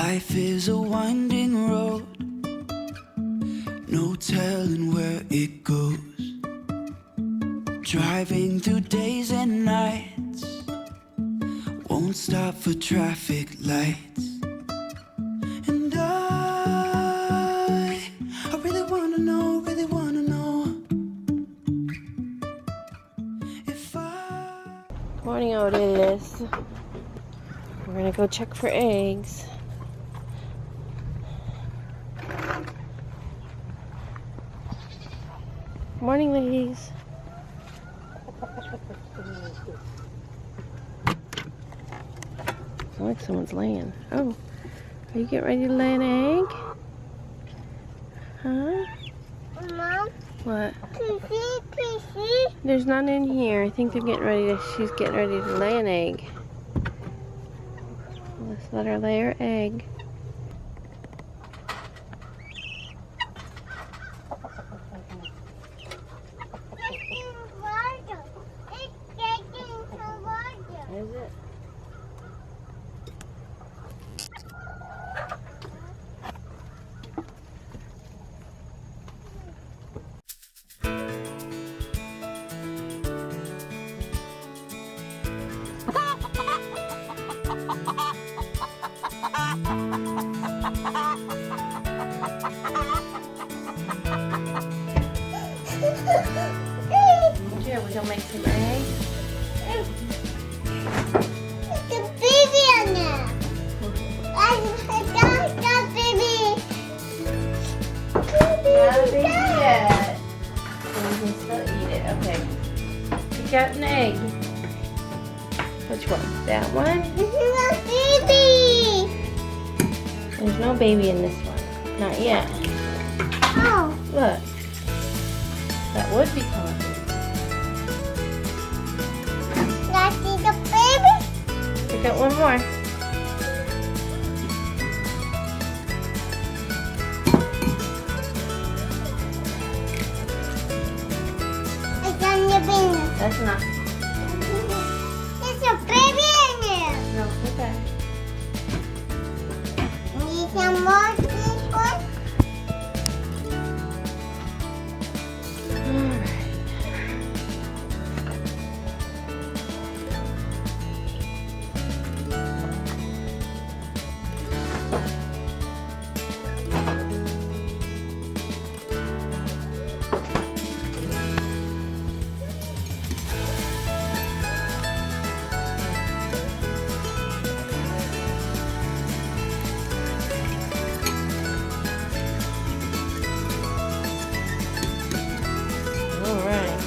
Life is a winding road, no telling where it goes. Driving through days and nights, won't stop for traffic lights. And I really wanna know if Morning, Otis. We're gonna go check for eggs. Morning, ladies. Sounds like someone's laying. Oh, are you getting ready to lay an egg? Huh? Mom? What? Pissy. There's none in here. I think they're getting ready to. She's getting ready to lay an egg. Let's let her lay her egg. Is it? Yeah, we're gonna make some eggs. The baby on there. That's baby. Not a baby yet. So we can still eat it. Okay. We got an egg. Which one? That one? This is a baby. There's no baby in this one. Not yet. Oh. Look. That would be common. That is a baby. We got one more. It's on your baby. That's enough. There's a baby in there. No, okay. Need some more this one? Alright. Alright.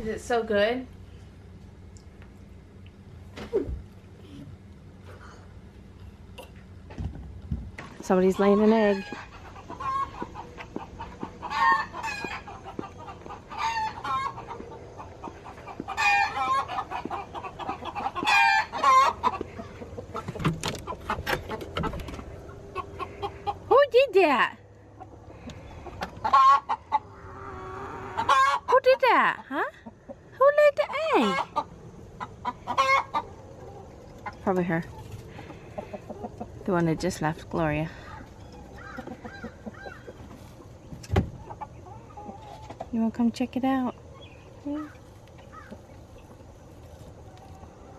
Is it so good? Somebody's laying an egg. Who did that? Who did that, huh? Who laid the egg? Probably her. The one that just left, Gloria. You want to come check it out? Hmm?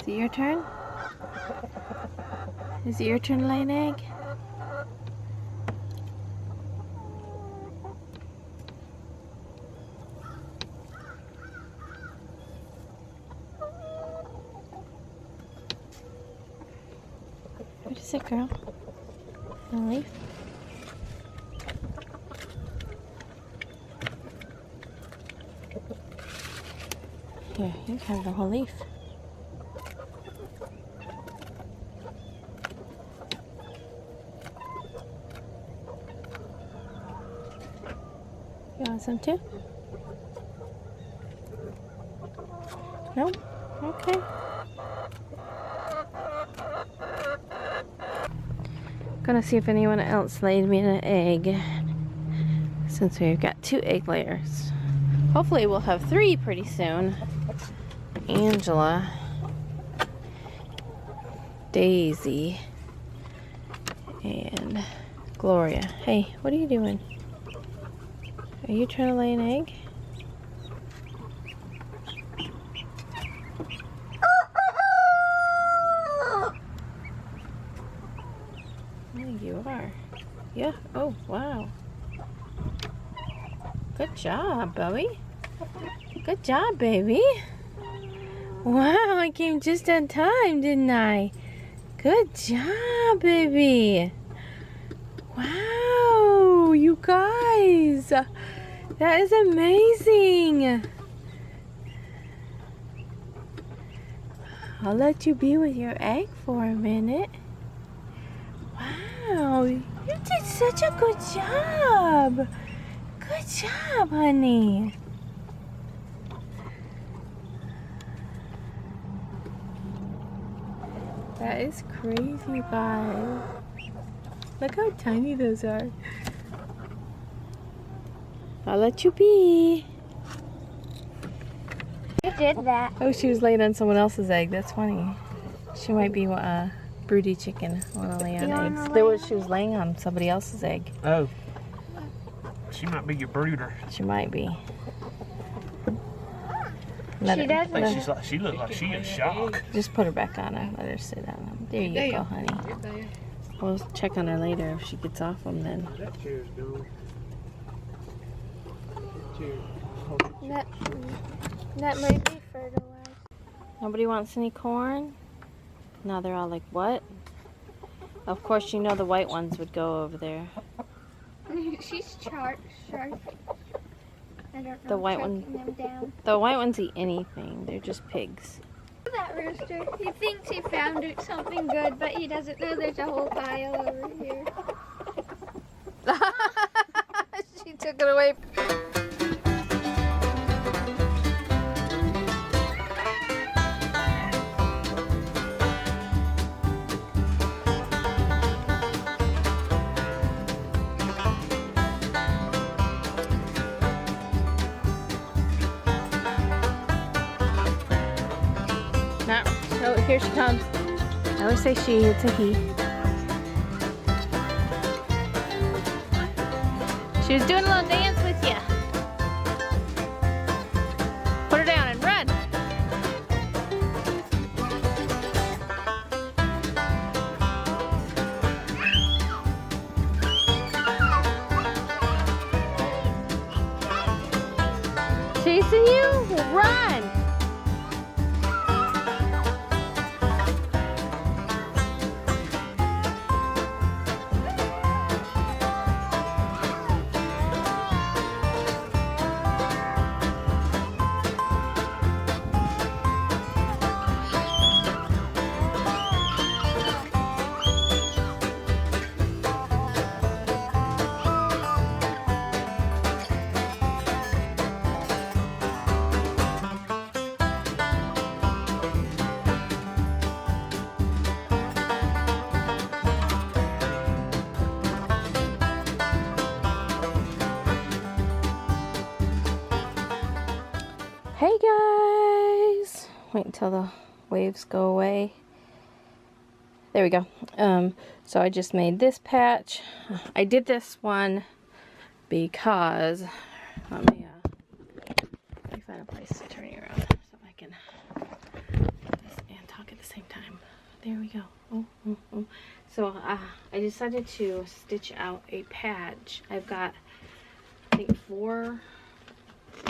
Is it your turn? Is it your turn to lay an egg? What is it, girl? A leaf? Here, you can have the whole leaf. You want some too? No? Okay. Gonna see if anyone else laid me an egg, since we've got 2 egg layers. Hopefully we'll have 3 pretty soon. Angela, Daisy, and Gloria. Hey, what are you doing? Are you trying to lay an egg? You are. Yeah. Oh, wow. Good job, Bowie. Good job, baby. Wow, I came just on time, didn't I? Good job, baby. Wow, you guys. That is amazing. I'll let you be with your egg for a minute. Wow, you did such a good job. Good job, honey. That is crazy, you guys. Look how tiny those are. I'll let you be. You did that. Oh, she was laying on someone else's egg. That's funny. She might be a broody chicken. Want to lay on eggs. She was laying on somebody else's egg. Oh. She might be your brooder. She might be. She doesn't. I think she looks like she is shocked. Just put her back on her. Let her sit on them. There you go, honey. We'll check on her later if she gets off them then. That chair's gone. That might be fertilized. Nobody wants any corn? Now they're all like, what? Of course, you know the white ones would go over there. She's sharp. I don't know. The white one. Them down. The white ones eat anything. They're just pigs. That rooster. He thinks he found something good, but he doesn't know there's a whole pile over here. She took it away. Oh, here she comes. I always say she, it's a he. She was doing a little dance with you. Put her down and run. Chasing you? Run. Hey guys! Wait until the waves go away. There we go. So I just made this patch. I did this one because, let me There we go. Oh, oh, oh. So I decided to stitch out a patch. I've got, I think, 4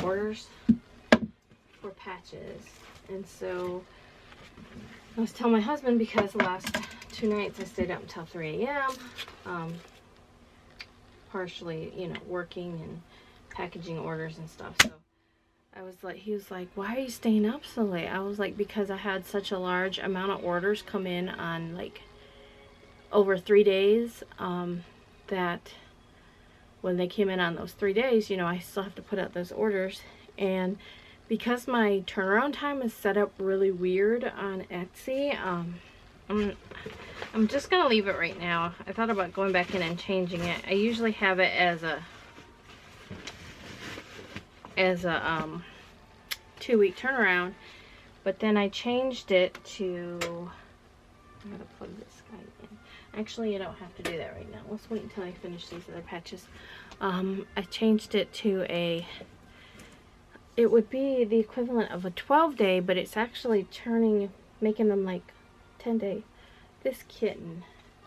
orders for patches. And so I was telling my husband, because the last 2 nights I stayed up until 3 a.m. Partially, you know, working and packaging orders and stuff. So I was like, he was like, why are you staying up so late? I was like, because I had such a large amount of orders come in on like over 3 days, that when they came in on those 3 days, you know, I still have to put out those orders. And because my turnaround time is set up really weird on Etsy, I'm just gonna leave it right now. I thought about going back in and changing it. I usually have it as a 2-week turnaround, but then I changed it to, I'm gonna plug this guy in. Actually, you don't have to do that right now. Let's wait until I finish these other patches. I changed it to it would be the equivalent of a 12-day, but it's actually making them like 10-day. This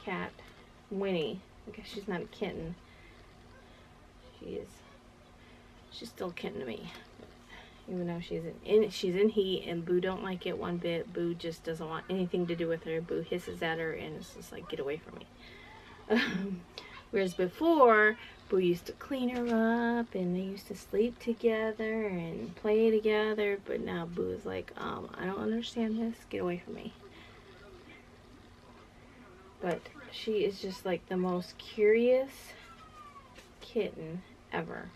cat, Winnie, I guess she's not a kitten. She's still a kitten to me. Even though she's in heat, and Boo don't like it one bit. Boo just doesn't want anything to do with her. Boo hisses at her, and it's just like, get away from me. Whereas before, Boo used to clean her up, and they used to sleep together and play together. But now Boo is like, I don't understand this. Get away from me. But she is just like the most curious kitten ever.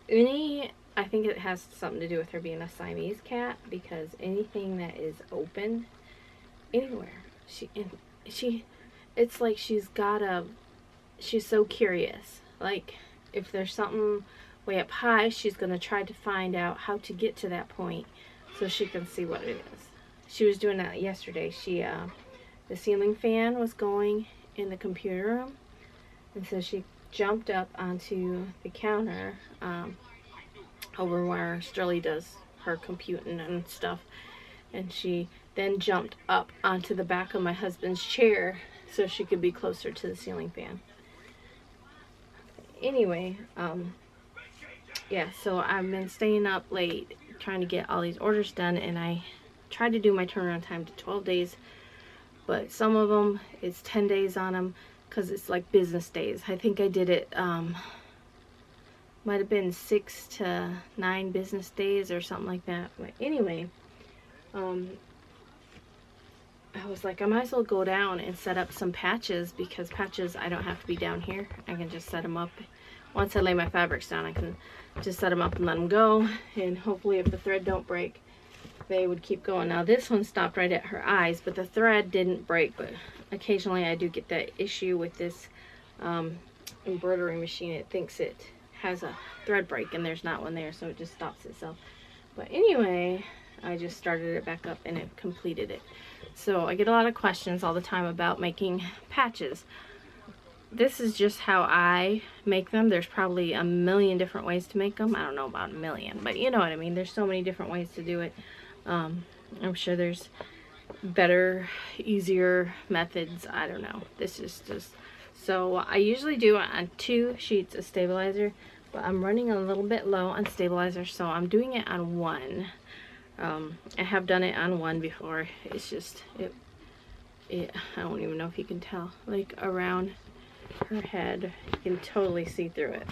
I think it has something to do with her being a Siamese cat, because anything that is open anywhere, it's like she's so curious. Like, if there's something way up high, she's gonna try to find out how to get to that point so she can see what it is. She was doing that yesterday. The ceiling fan was going in the computer room, and so she jumped up onto the counter over where Swirly does her computing and stuff, and she then jumped up onto the back of my husband's chair so she could be closer to the ceiling fan. Anyway, yeah, so I've been staying up late trying to get all these orders done, and I tried to do my turnaround time to 12 days, but some of them it's 10 days on them, because it's like business days. I think I did it, might have been 6 to 9 business days or something like that. But anyway, I was like, I might as well go down and set up some patches, because patches, I don't have to be down here. I can just set them up. Once I lay my fabrics down, I can just set them up and let them go. And hopefully, if the thread don't break, they would keep going. Now, this one stopped right at her eyes, but the thread didn't break. But occasionally, I do get that issue with this embroidery machine. It thinks it has a thread break, and there's not one there, so it just stops itself. But anyway, I just started it back up, and it completed it. So I get a lot of questions all the time about making patches. This is just how I make them. There's probably a million different ways to make them. I don't know about a million, but you know what I mean. There's so many different ways to do it. I'm sure there's better, easier methods. I don't know. This is just... So I usually do it on 2 sheets of stabilizer, but I'm running a little bit low on stabilizer, so I'm doing it on 1. I have done it on 1 before. It's just, I don't even know if you can tell, like around her head, you can totally see through it.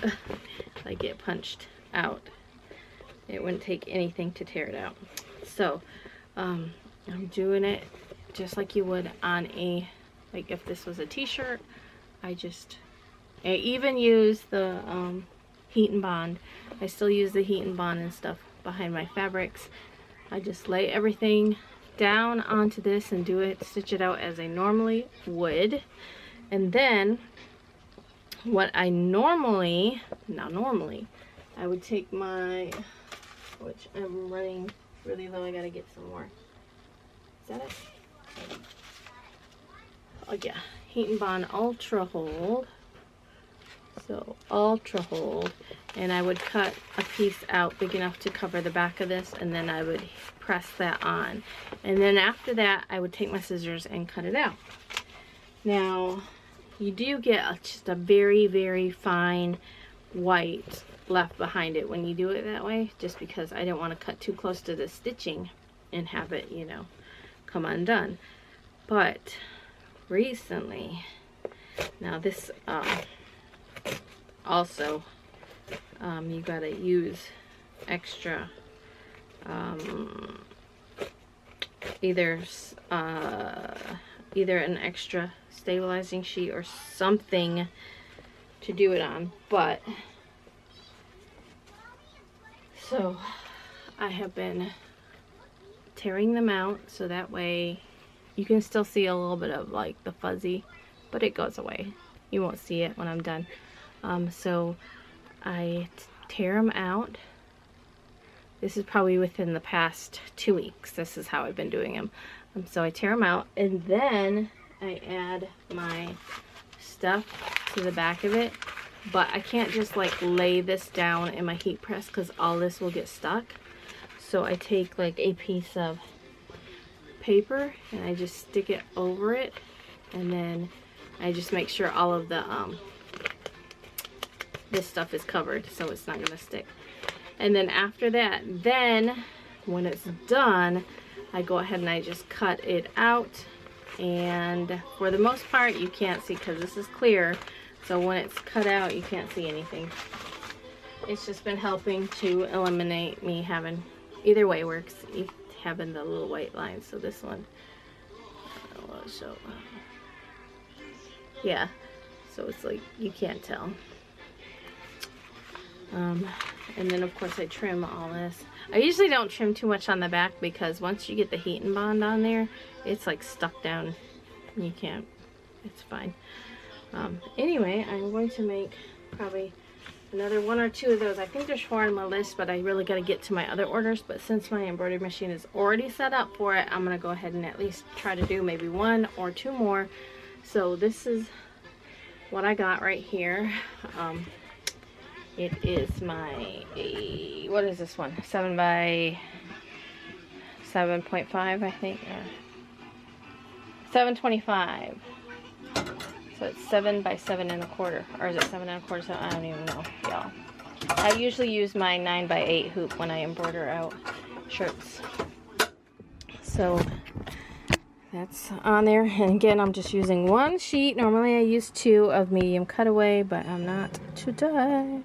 Like it punched out. It wouldn't take anything to tear it out. So, I'm doing it just like you would on like if this was a t-shirt. I even use the heat and bond. I still use the heat and bond and stuff behind my fabrics. I just lay everything down onto this and stitch it out as I normally would. And then what I normally I would take my, which I'm running really low, I gotta get some more. Is that it? Oh yeah, Heat and Bond Ultra Hold. So Ultra Hold, and I would cut a piece out big enough to cover the back of this, and then I would press that on. And then after that, I would take my scissors and cut it out. Now, you do get just a very, very fine white left behind it when you do it that way, just because I don't want to cut too close to the stitching and have it, you know, come undone. But recently, now this also you gotta use extra either an extra stabilizing sheet or something to do it on. But so I have been tearing them out so that way you can still see a little bit of like the fuzzy, but it goes away. You won't see it when I'm done. So I tear them out. This is probably within the past 2 weeks. This is how I've been doing them. So I tear them out, and then I add my stuff to the back of it. But I can't just like lay this down in my heat press because all this will get stuck. So I take like a piece of paper and I just stick it over it, and then I just make sure all of the this stuff is covered so it's not gonna stick. And then after that, then when it's done, I go ahead and I just cut it out. And for the most part, you can't see because this is clear. So when it's cut out, you can't see anything. It's just been helping to eliminate me having, either way works, having the little white lines. So this one, yeah, so it's like you can't tell. And then of course I trim all this. I usually don't trim too much on the back because once you get the heat and bond on there, it's like stuck down. You can't, it's fine. Anyway, I'm going to make probably another 1 or 2 of those. I think there's 4 on my list, but I really got to get to my other orders. But since my embroidery machine is already set up for it, I'm going to go ahead and at least try to do maybe 1 or 2 more. So this is what I got right here. It is my, what is this one? 7 by 7.5, I think, or 725. So it's 7 by 7.25, or is it 7.25? So I don't even know, y'all. I usually use my 9 by 8 hoop when I embroider out shirts. So that's on there. And again, I'm just using 1 sheet. Normally I use 2 of medium cutaway, but I'm not today.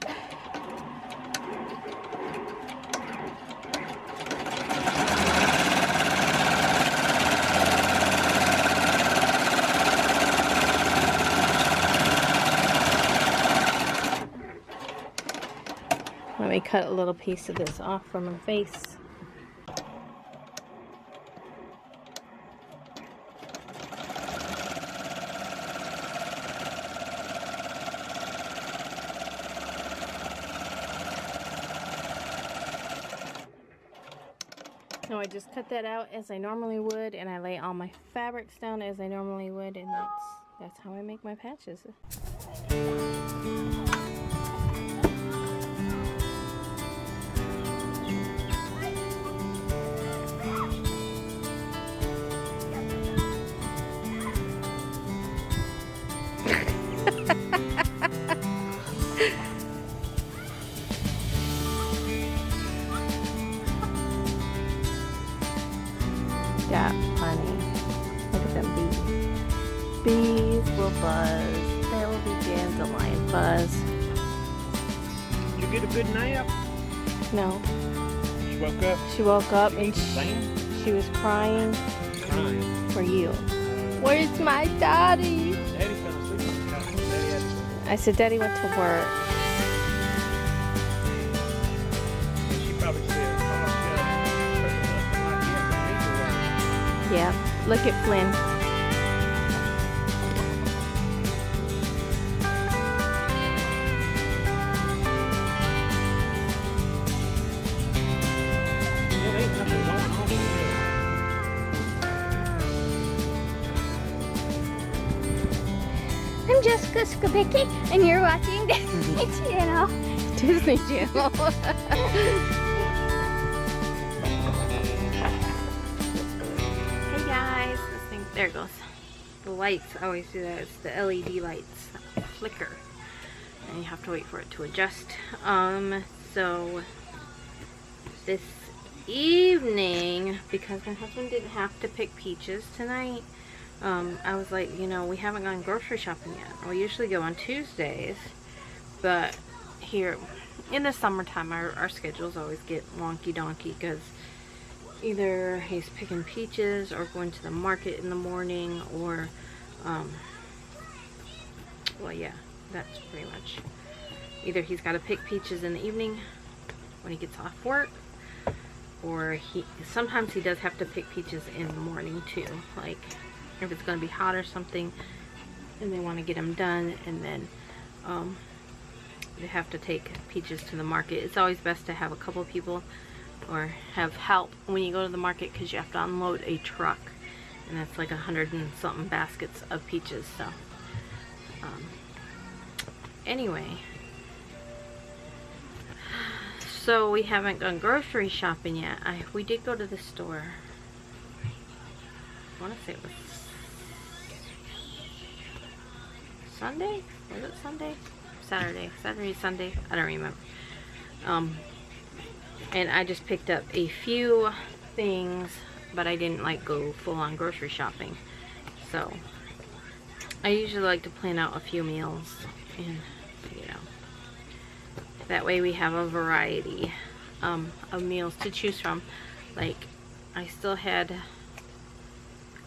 Let me cut a little piece of this off from my face. So I just cut that out as I normally would, and I lay all my fabrics down as I normally would, and that's how I make my patches. Yeah, funny. Look at them bees. Bees will buzz. There will be dandelion buzz. Did you get a good nap? No. She woke up. She woke up and she was crying for you. Where's my daddy? Daddy fell asleep on the couch. Daddy had to sleep. I said Daddy went to work. She probably said, Yeah, look at Flynn. I'm Jessica Skabicki, and you're watching Disney Channel. Disney Channel. Hey guys, this thing, there it goes. The lights, I always do that. It's the LED lights that flicker, and you have to wait for it to adjust. So this evening, because my husband didn't have to pick peaches tonight, I was like, you know, we haven't gone grocery shopping yet. We usually go on Tuesdays, but here in the summertime our schedules always get wonky donkey because either he's picking peaches or going to the market in the morning, or well, yeah, that's pretty much, either he's got to pick peaches in the evening when he gets off work, or sometimes he does have to pick peaches in the morning too, like if it's going to be hot or something and they want to get them done, and then they have to take peaches to the market. It's always best to have a couple of people or have help when you go to the market, because you have to unload a truck, and that's like 100 and something baskets of peaches. So anyway, so we haven't gone grocery shopping yet. We did go to the store. I want to say it was Sunday? Was it Sunday? Saturday, Sunday, I don't remember. And I just picked up a few things, but I didn't like go full on grocery shopping. So I usually like to plan out a few meals, and you know, that way we have a variety of meals to choose from. Like I still had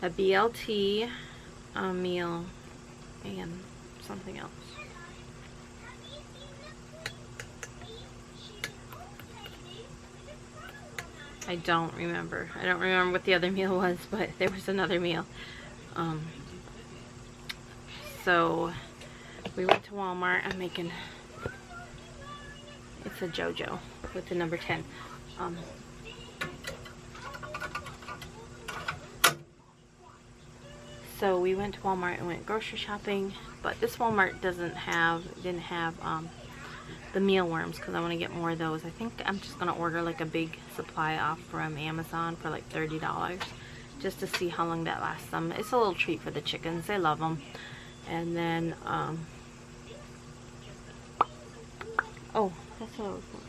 a BLT meal and something else. I don't remember. I don't remember what the other meal was, but there was another meal. So we went to Walmart. I'm making, it's a JoJo with the number 10. So we went to Walmart and went grocery shopping, but this Walmart didn't have the mealworms, because I want to get more of those. I think I'm just going to order like a big supply off from Amazon for like $30, just to see how long that lasts them. It's a little treat for the chickens. They love them. And then, oh, that's what I was doing.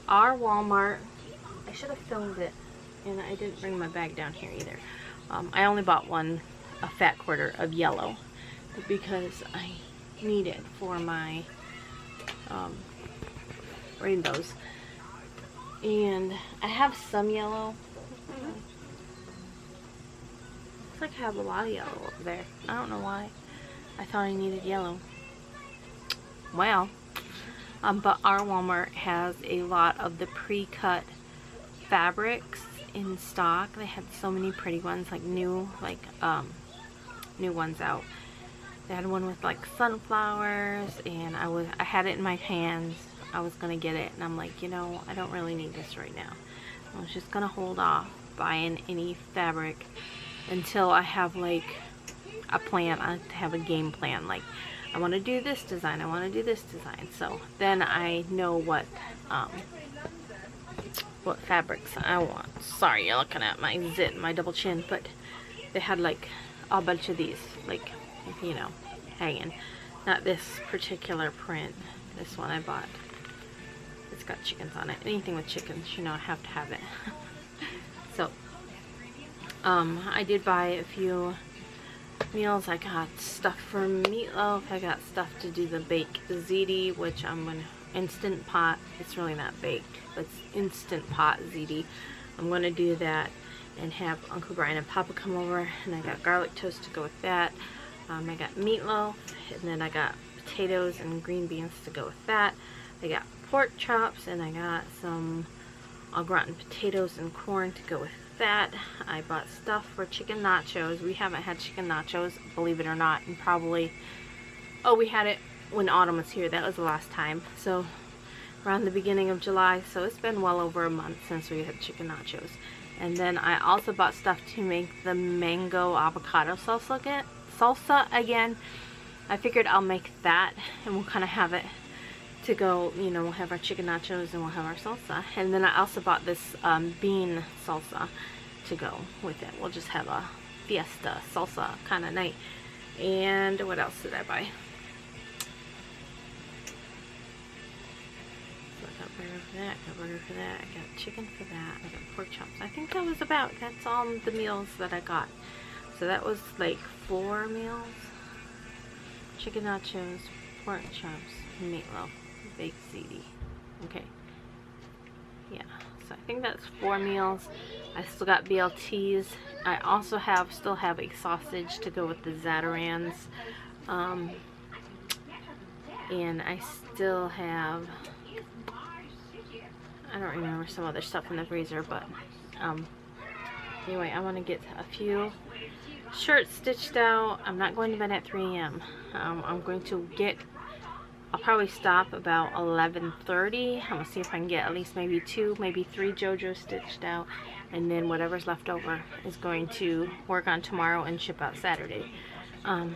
Our Walmart, I should have filmed it, and I didn't bring my bag down here either. I only bought a fat quarter of yellow, because I need it for my rainbows, and I have some yellow. Looks like I have a lot of yellow over there. I don't know why I thought I needed yellow. Well, but our Walmart has a lot of the pre-cut fabrics in stock. They had so many pretty ones, like new ones out. They had one with like sunflowers, and I had it in my hands. I was gonna get it, and I'm like, you know, I don't really need this right now. I was just gonna hold off buying any fabric until I have like a plan. I have a game plan. Like, I want to do this design. I want to do this design. So then I know what fabrics I want. Sorry, you're looking at my zit, my double chin, but they had like a bunch of these, like, you know, hanging. Not this particular print. This one I bought. It's got chickens on it. Anything with chickens, you know, I have to have it. So, I did buy a few meals. I got stuff for meatloaf. I got stuff to do the baked ziti, which I'm gonna instant pot. It's really not baked, but it's instant pot ziti. I'm gonna do that and have Uncle Brian and Papa come over, and I got garlic toast to go with that. I got meatloaf, and then I got potatoes and green beans to go with that. I got pork chops, and I got some au gratin potatoes and corn to go with that. I bought stuff for chicken nachos. We haven't had chicken nachos, believe it or not, and probably, oh, we had it when Autumn was here. That was the last time. So around the beginning of July, so it's been well over a month since we had chicken nachos. And then I also bought stuff to make the mango avocado salsa again. I figured I'll make that, and we'll kind of have it to go, you know, we'll have our chicken nachos and we'll have our salsa. And then I also bought this bean salsa to go with it. We'll just have a fiesta salsa kind of night. And what else did I buy? So I got burger for that, got burger for that, I got chicken for that, I got pork chops. I think that was that's all the meals that I got. So that was like 4 meals. Chicken nachos, pork chops, meatloaf, baked ziti. Okay. Yeah, so I think that's 4 meals. I still got BLTs. I also still have a sausage to go with the Zatarans. And I still have, I don't remember some other stuff in the freezer, but anyway, I want to get a few shirts stitched out. I'm not going to bed at 3 a.m. I'm going to I'll probably stop about 11:30. I'm going to see if I can get at least maybe 2, maybe 3 JoJo stitched out. And then whatever's left over is going to work on tomorrow and ship out Saturday. I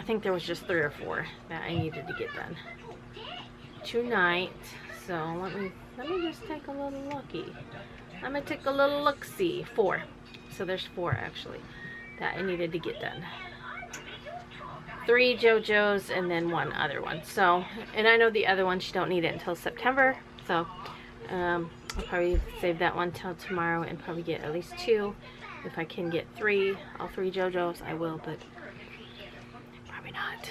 think there was just 3 or 4 that I needed to get done tonight. So let me just take a little looky. I'm going to take a little look-see. 4. So there's 4 actually that I needed to get done. 3 JoJo's and then 1 other one. So, and I know the other one, she don't need it until September. So, I'll probably save that one till tomorrow and probably get at least 2. If I can get 3, all 3 JoJo's, I will, but probably not.